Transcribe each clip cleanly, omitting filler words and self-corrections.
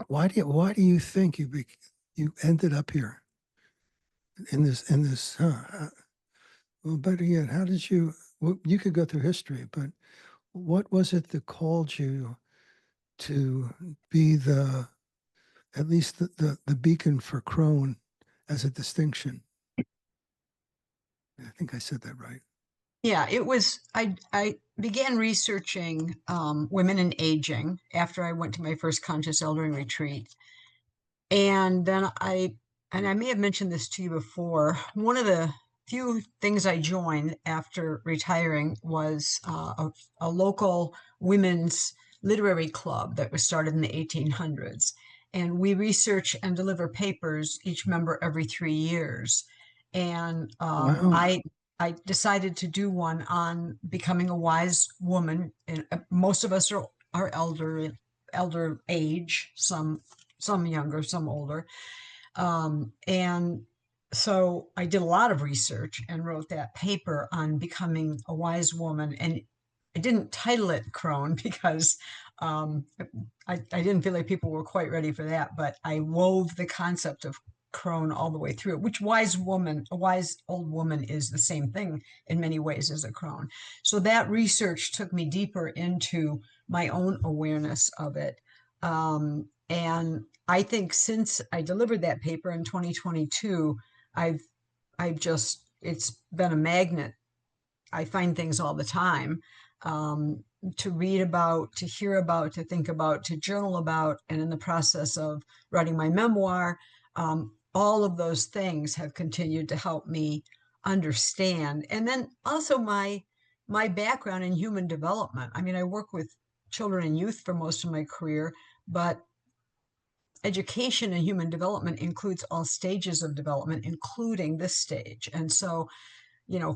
why do you think you ended up here in this? Well, better yet, how did you? Well, you could go through history, but what was it that called you to be at least the beacon for Crone as a distinction? I think I said that right. Yeah, it was. I began researching women and aging after I went to my first conscious eldering retreat, and then I may have mentioned this to you before. One of the few things I joined after retiring was a local women's literary club that was started in the 1800s, and we research and deliver papers, each member every 3 years, and Wow. I decided to do one on becoming a wise woman. And most of us are elder age, some younger, some older. And so I did a lot of research and wrote that paper on becoming a wise woman. And I didn't title it Crone because um, I didn't feel like people were quite ready for that, but I wove the concept of crone all the way through it, which wise woman, a wise old woman is the same thing in many ways as a crone. So that research took me deeper into my own awareness of it. And I think since I delivered that paper in 2022, I've I've just it's been a magnet. I find things all the time um, to read about, to hear about, to think about, to journal about, and in the process of writing my memoir, all of those things have continued to help me understand. And then also my background in human development. I mean, I work with children and youth for most of my career, but education and human development includes all stages of development, including this stage. And so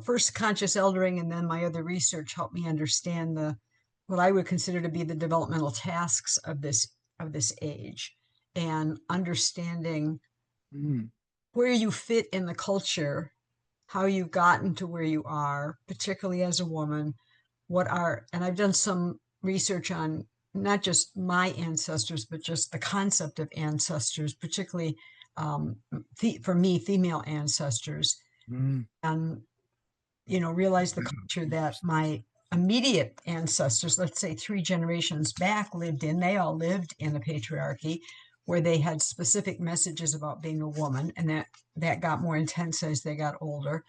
first conscious eldering and then my other research helped me understand the what I would consider to be the developmental tasks of this age and understanding Mm. where you fit in the culture, how you've gotten to where you are, particularly as a woman, and I've done some research on not just my ancestors, but just the concept of ancestors, particularly for me, female ancestors, Mm. and realize the culture that my immediate ancestors, let's say 3 generations back, lived in. They all lived in a patriarchy where they had specific messages about being a woman, and that got more intense as they got older.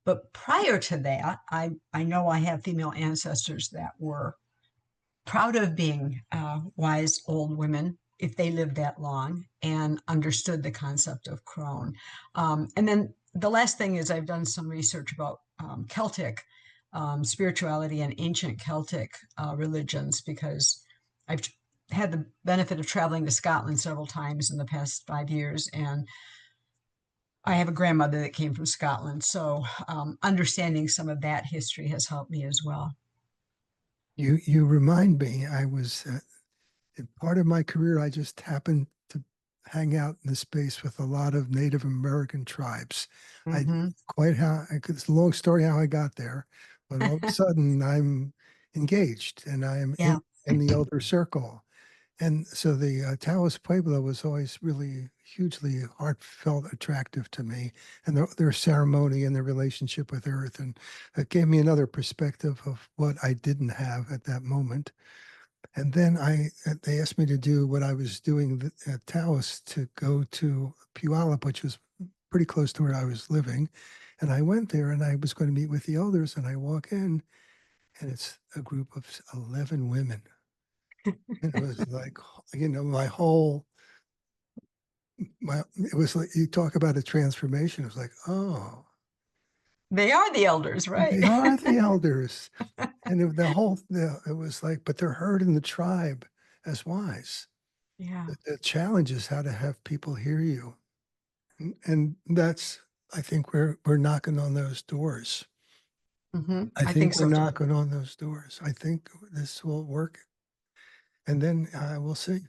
But prior to that, I know I have female ancestors that were proud of being wise old women if they lived that long and understood the concept of crone. And then the last thing is I've done some research about Celtic spirituality and ancient Celtic religions because I've had the benefit of traveling to Scotland several times in the past 5 years, and I have a grandmother that came from Scotland. So understanding some of that history has helped me as well. You remind me. I was in part of my career. I just happened to hang out in the space with a lot of Native American tribes. I Hmm. quite how it's a long story how I got there, but all of a sudden I'm engaged and I am Yeah. in the elder circle. And so the Taos Pueblo was always really hugely heartfelt, attractive to me, and their ceremony and their relationship with Earth, and it gave me another perspective of what I didn't have at that moment. And then they asked me to do what I was doing at Taos to go to Puyallup, which was pretty close to where I was living, and I went there, and I was going to meet with the elders, and I walk in, and it's a group of 11 women. And it was like, my whole it was like you talk about a transformation. It was like, oh, They are the elders, right? they are the elders. And it was like, but they're heard in the tribe as wise. Yeah. The challenge is how to have people hear you. And that's, I think we're knocking on those doors. I I think think we're so too. knocking on those doors. I think this will work. And then we'll see.